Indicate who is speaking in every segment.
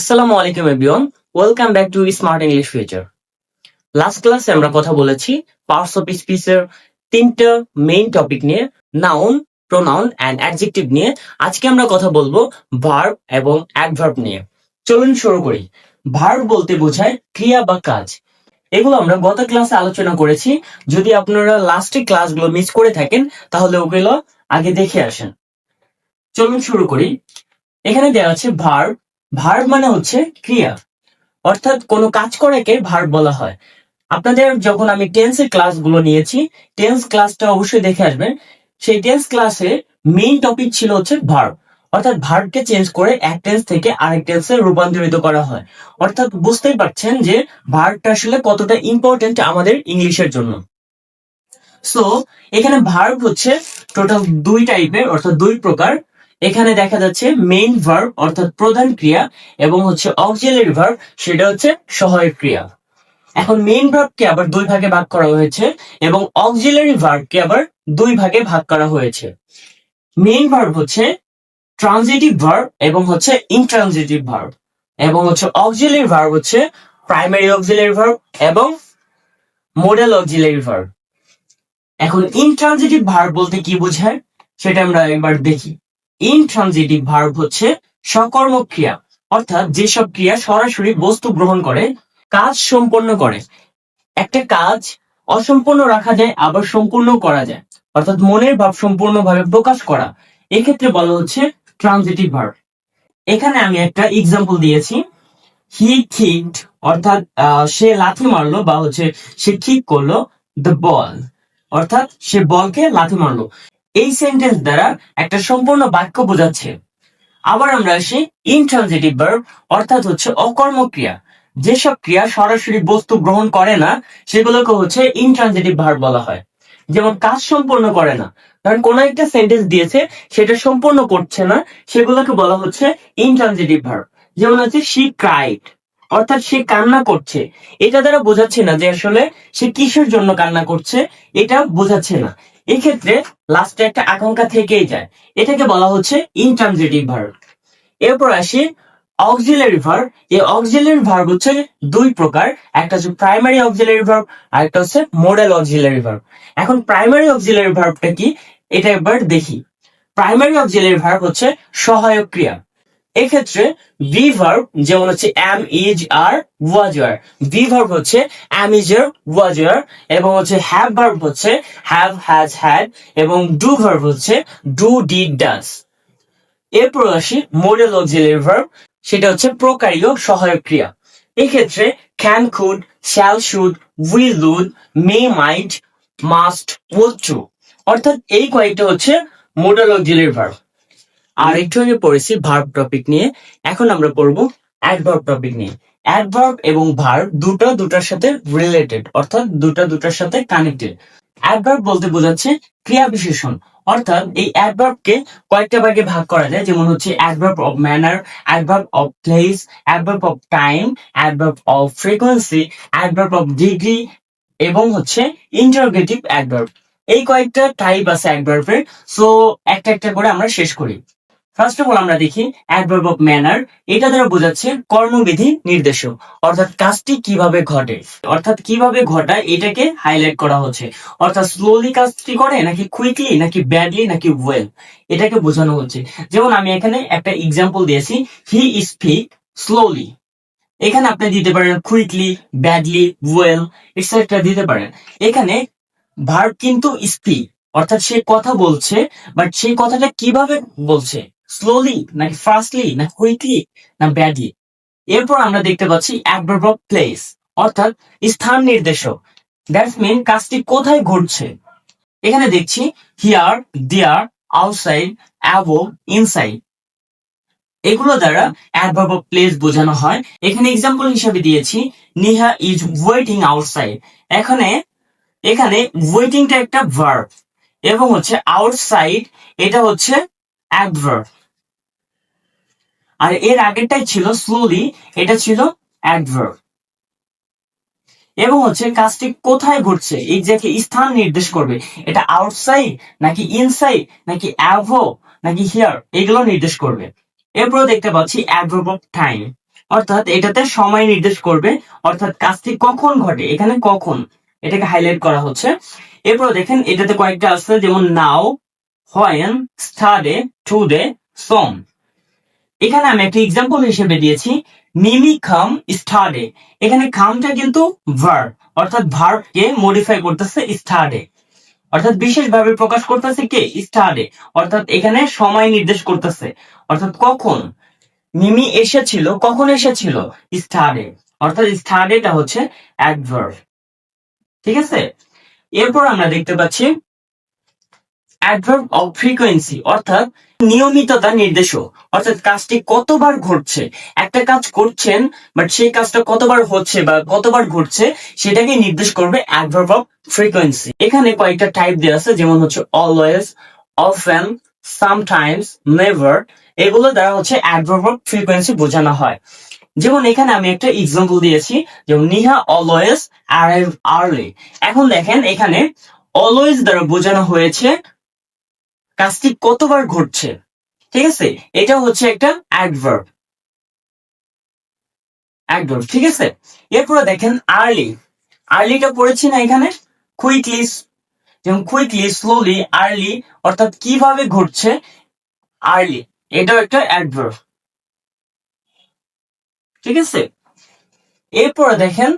Speaker 1: আসসালামু আলাইকুম everyone, welcome back to smart English future. Last ক্লাসে আমরা কথা বলেছি পার্টস অফ স্পিচের তিনটা মেইন টপিক নিয়ে, নাউন, প্রোনাউন অ্যান্ড অ্যাডজেক্টিভ নিয়ে। আজকে আমরা কথা বলবো ভার্ব এবং অ্যাডভার্ব নিয়ে। চলুন শুরু করি। ভার্ব বলতে বোঝায় ক্রিয়া বা কাজ। এগুলো আমরা গত ক্লাসে আলোচনা করেছি। যদি আপনারা লাস্টের ক্লাসগুলো মিস করে থাকেন তাহলে ওগুলো আগে দেখে আসেন। চলুন শুরু করি। এখানে দেওয়া আছে ভার্ব। ভার্ব মানে হচ্ছে ক্রিয়া, অর্থাৎ কোনো কাজ করাকে ভার্ব বলা হয়। আপনাদের যখন আমি টেন্সের ক্লাসগুলো নিয়েছি, টেন্স ক্লাসটা অবশ্যই দেখে আসবেন। সেই টেন্স ক্লাসে মেইন টপিক ছিল হচ্ছে ভার্ব, অর্থাৎ ভার্বকে চেঞ্জ করে এক টেন্স থেকে আরেক টেন্সে রূপান্তরিত করা হয়। অর্থাৎ বুঝতেই পারছেন যে ভার্বটা আসলে কতটা ইম্পর্টেন্ট আমাদের ইংলিশের জন্য। সো এখানে ভার্ব হচ্ছে টোটাল দুই টাইপের, অর্থাৎ দুই প্রকার। এখানে দেখা যাচ্ছে মেইন ভার্ব অর্থাৎ প্রধান ক্রিয়া, এবং হচ্ছে অক্সিলারি ভার্ব, সেটা হচ্ছে সহায়ক ক্রিয়া। এখন মেইন ভার্বকে আবার দুই ভাগে ভাগ করা হয়েছে এবং অক্সিলারি ভার্বকে আবার দুই ভাগে ভাগ করা হয়েছে। মেইন ভার্ব হচ্ছে ট্রানজিটিভ ভার্ব এবং হচ্ছে ইনট্রানজিটিভ ভার্ব, এবং হচ্ছে অক্সিলারি ভার্ব হচ্ছে প্রাইমারি অক্সিলারি ভার্ব এবং মডেল অক্সিলারি ভার্ব। এখন ইনট্রানজিটিভ ভার্ব বলতে কি বোঝায় সেটা আমরা একবার দেখি। ইনট্রানজিটিভ ভার্ব হচ্ছে সকর্মক ক্রিয়া, অর্থাৎ যেসব ক্রিয়া সরাসরি বস্তু গ্রহণ করে কাজ সম্পন্ন করে। একটা কাজ অসম্পূর্ণ রাখা যায়, আবার সম্পূর্ণ করা যায়, অর্থাৎ মনের ভাব সম্পূর্ণভাবে প্রকাশ করা। এক্ষেত্রে বলা হচ্ছে ট্রানজিটিভ ভার্ব। এখানে আমি একটা এক্সাম্পল দিয়েছি, হি কিকড, অর্থাৎ সে লাথি মারলো বা হচ্ছে সে কিক করলো দ্য বল, অর্থাৎ সে বলকে লাথি মারলো। এই সেন্টেন্স দ্বারা একটা সম্পূর্ণ বাক্য বোঝাচ্ছে। আবার আমরা আসি ইনট্রানজিটিভ ভার্ব, অর্থাৎ হচ্ছে অকর্মক ক্রিয়া। যেসব ক্রিয়া সরাসরি বস্তু গ্রহণ করে না সেগুলোকে হচ্ছে ইনট্রানজিটিভ ভার্ব বলা হয়। যেমন কাজ সম্পূর্ণ করে না, কারণ কোন একটা সেন্টেন্স দিয়েছে সেটা সম্পূর্ণ করছে না, সেগুলোকে বলা হচ্ছে ইনট্রানজিটিভ ভার্ব। যেমন হচ্ছে শি ক্রাইড, অর্থাৎ সে কান্না করছে। এটা দ্বারা বোঝাচ্ছে না যে আসলে সে কিসের জন্য কান্না করছে, এটা বোঝাচ্ছে না। এক্ষেত্রে লাস্টে একটা আকাঙ্ক্ষা থেকেই যায়, এটাকে বলা হচ্ছে ইনট্রানজিটিভ ভার্ব। এরপর আসি অক্সিলারি ভার্ব। এই অক্সিলারি ভার্ব হচ্ছে দুই প্রকার, একটা হচ্ছে প্রাইমারি অক্সিলারি ভার্ব আর একটা হচ্ছে মডেল অক্সিলারি ভার্ব। এখন প্রাইমারি অক্সিলারি ভার্বটা কি এটা একবার দেখি। প্রাইমারি অক্সিলারি ভার্ব হচ্ছে সহায়ক ক্রিয়া। এক্ষেত্রে বি ভার্ব যেমন হচ্ছে am is are was were, be verb হচ্ছে am is are was were, এবং হচ্ছে হ্যাভ ভার্ব হচ্ছে হ্যাভ হ্যাজ হ্যাড, এবং ডু ভার্ব হচ্ছে ডু ডিড ডাজ। এরপর আসি মডেল অক্সিলারি ভার্ব, সেটা হচ্ছে প্রকারীয় সহায়ক ক্রিয়া। এক্ষেত্রে can, could, shall, should, will, would, may, might, must, will, to, অর্থাৎ এই কয়েকটা হচ্ছে মডেল অক্সিলারি ভার্ব। আর একটু আগে পড়েছি ভার্ব টপিক নিয়ে, এখন আমরা পড়বো অ্যাডভার্ব টপিক নিয়ে। অ্যাডভার্ব এবং ভার্ব দুটার সাথে রিলেটেড, অর্থাৎ দুটার সাথে কানেক্টেড। অ্যাডভার্ব বলতে বোঝাচ্ছে ক্রিয়া বিশেষণ, অর্থাৎ এই অ্যাডভার্বকে কয়েকটা ভাগে ভাগ করা যায়, যেমন হচ্ছে adverb of manner, adverb of place, adverb of time, adverb of frequency, adverb of degree, এবং হচ্ছে ইন্টারোগেটিভ অ্যাডভার্ব। এই কয়েকটা টাইপ আছে অ্যাডভার্বের। সো একটা একটা করে আমরা শেষ করি। ফার্স্ট অফ অল আমরা দেখি অ্যাডভার্ব অফ ম্যানার। এটা দ্বারা বোঝাচ্ছে কর্মবিধি নির্দেশক, অর্থাৎ কাজটি কিভাবে ঘটে, অর্থাৎ কিভাবে ঘটায় এটাকে হাইলাইট করা হচ্ছে। অর্থাৎ স্লোলি কাজটি করে নাকি কুইকলি নাকি ব্যাডলি নাকি ওয়েল, এটাকে বোঝানো হচ্ছে। যেমন আমি এখানে একটা এক্সাম্পল দিয়েছি, হি স্পিক স্লোলি। এখানে আপনি দিতে পারেন কুইকলি, ব্যাডলি, ওয়েল, এটসেট্রা দিতে পারেন। এখানে ভার্ব কিন্তু স্পিক, অর্থাৎ সে কথা বলছে, বাট সেই কথাটা কিভাবে বলছে, স্লোলি নাকি ফাস্টলি না কুইকলি না ব্যাডলি। এরপর আমরা দেখতে পাচ্ছি অ্যাডভার্ব অফ প্লেস, অর্থাৎ স্থান নির্দেশক। দ্যাটস মিন কাজটি কোথায় ঘটছে। এখানে দেখছি here, there, outside, above, inside, এগুলো দ্বারা অ্যাডভার্ব অফ প্লেস বোঝানো হয়। এখানে এক্সাম্পল হিসেবে দিয়েছি নিহা ইজ ওয়েটিং আউটসাইড। এখানে ওয়েটিংটা একটা ভার্ব, এবং হচ্ছে আউটসাইড এটা হচ্ছে অ্যাডভার্ব, আর এর আগেরটাই ছিল স্লোলি, এটা ছিল অ্যাডভার্ব। এবং হচ্ছে কাজটি কোথায় ঘটছে, এক্স্যাক্টলি স্থান নির্দেশ করবে, এটা আউটসাইড নাকি ইনসাইড নাকি অ্যাভো নাকি হিয়ার, এগুলো নির্দেশ করবে। এরপর দেখতে পাচ্ছি অ্যাডভার্ব অফ টাইম। অর্থাৎ এটাতে সময় নির্দেশ করবে, অর্থাৎ কাজটি কখন ঘটে, এখানে কখন এটাকে হাইলাইট করা হচ্ছে। এরপর দেখেন এটাতে কয়েকটা আছে, যেমন নাও, হোয়েন, স্টাডে, টুডে, সোম। এখানে আমি একটা এক্সাম্পল হিসেবে দিয়েছি মিমি খাম স্টাডে। এখানে খামটা কিন্তু ভার্ব, অর্থাৎ ভার্বকে মডিফাই করতেছে স্টাডে, অর্থাৎ বিশেষভাবে প্রকাশ করতেছে কে, স্টাডে, অর্থাৎ এখানে সময় নির্দেশ করতেছে, অর্থাৎ কখন মিমি এসেছিল, কখন এসেছিল, স্টাডে, অর্থাৎ স্টাডেটা হচ্ছে অ্যাডভার্ব। ঠিক আছে, এরপর আমরা দেখতে পাচ্ছি অ্যাডভার্ব অফ ফ্রিকোয়েন্সি, অর্থাৎ নিয়মিততা নির্দেশক, অর্থাৎ কাজটি কতবার ঘটছে, একটা কাজ করছেন বাট সেই কাজটা কতবার হচ্ছে বা কতবার ঘটছে সেটাকে নির্দেশ করবে অ্যাডভার্ব অফ ফ্রিকোয়েন্সি। এখানে কয়েকটা টাইপ দেওয়া আছে, যেমন হচ্ছে অলওয়েজ, অফেন, সামটাইমস, নেভার। এগুলো দ্বারা হচ্ছে অ্যাডভার্ব অফ ফ্রিকোয়েন্সি বোঝানো হয়। যেমন এখানে আমি একটা এক্সাম্পল দিয়েছি, যেমন নিহা অলওয়েজ অ্যারাইভ আর্লি। এখন দেখেন এখানে অলওয়েজ দ্বারা বোঝানো হয়েছে কাজটি কতবার ঘটছে, ঠিক আছে, এটা হচ্ছে একটা অ্যাডভার্ব, অ্যাডভার্ব, ঠিক আছে। এরপরে দেখেন আর্লি, আর্লিটা পড়েছি না এখানে, কুইকলি, যেমন কুইকলি, স্লোলি, আর্লি, অর্থাৎ কিভাবে ঘটছে, আর্লি, এটাও একটা অ্যাডভার্ব, ঠিক আছে। এরপরে দেখেন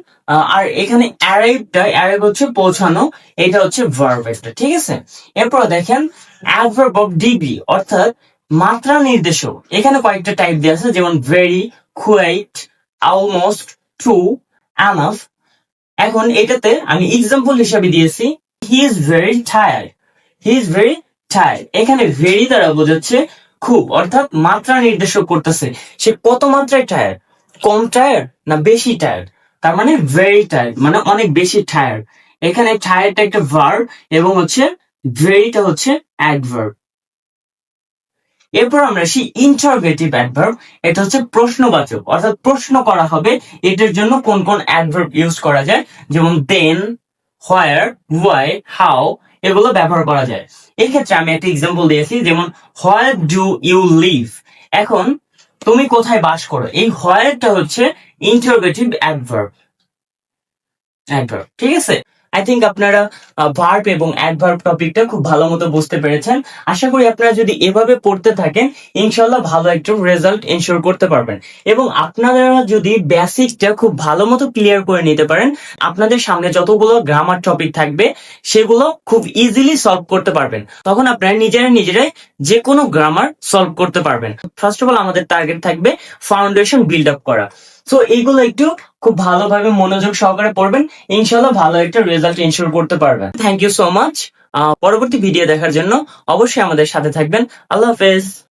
Speaker 1: আর এখানে অ্যারাইভটা, অ্যারাইভ হচ্ছে পৌঁছানো, এটা হচ্ছে ভার্ব একটা, ঠিক আছে। এরপরে দেখেন অ্যাডভার্ব অফ ডিগ্রি, অর্থাৎ মাত্রা নির্দেশক। এখানে কয়েকটা টাইপ দেওয়া আছে, যেমন very, quite, almost, too, enough. এখন এটাতে আমি এক্সাম্পল হিসাবে দিয়েছি he is very tired, he is very tired. এখানে ভেরি দ্বারা বোঝাচ্ছে খুব, অর্থাৎ মাত্রা নির্দেশক করতেছে সে কত মাত্রায় টায়ার্ড, কম টায়ার্ড না বেশি টায়ার্ড, তার মানে ভেরি টায়ার্ড মানে অনেক বেশি টায়ার্ড। এখানে টায়ার্ডটা একটা ভার্ব এবং হচ্ছে ভেরিটা হচ্ছে অ্যাডভার্ব। এরপর আমরা আসি ইন্টারোগেটিভ অ্যাডভার্ব। এটা হচ্ছে প্রশ্নবাচক, অর্থাৎ প্রশ্ন করা হবে, এটার জন্য কোন কোন অ্যাডভার্ব ইউজ করা যায়, যেমন দেন, হোয়ার, ওয়াই, হাউ, এগুলো ব্যবহার করা যায়। এই ক্ষেত্রে আমি একটা এক্সাম্পল দিয়েছি, যেমন হোয়ার ডু ইউ লিভ। এখন তুমি কোথায় বাস করো, এই হোয়ারটা হচ্ছে ইন্টারোগেটিভ অ্যাডভার্ব, অ্যাডভার্ব, ঠিক আছে। আই থিঙ্ক আপনারা ভার্ব এবং অ্যাডভার্ব টপিকটা খুব ভালো মতো বুঝতে পেরেছেন। আশা করি আপনারা যদি এভাবে পড়তে থাকেন ইনশাল্লাহ ভালো একটা রেজাল্ট এনশিওর করতে পারবেন। এবং আপনারা যদি বেসিকটা খুব ভালো মতো ক্লিয়ার করে নিতে পারেন, আপনাদের সামনে যতগুলো গ্রামার টপিক থাকবে সেগুলো খুব ইজিলি সলভ করতে পারবেন। তখন আপনারা নিজেরাই যে কোনো গ্রামার সলভ করতে পারবেন। ফার্স্ট অফ অল আমাদের টার্গেট থাকবে ফাউন্ডেশন বিল্ড আপ করা। সো এইগুলো একটু খুব ভালোভাবে মনোযোগ সহকারে পড়বেন, ইনশাল্লাহ ভালো একটা রেজাল্ট এনশিওর করতে পারবেন। Thank you so much. পরবর্তী ভিডিও দেখার জন্য অবশ্যই আমাদের সাথে থাকবেন। আল্লাহ হাফেজ।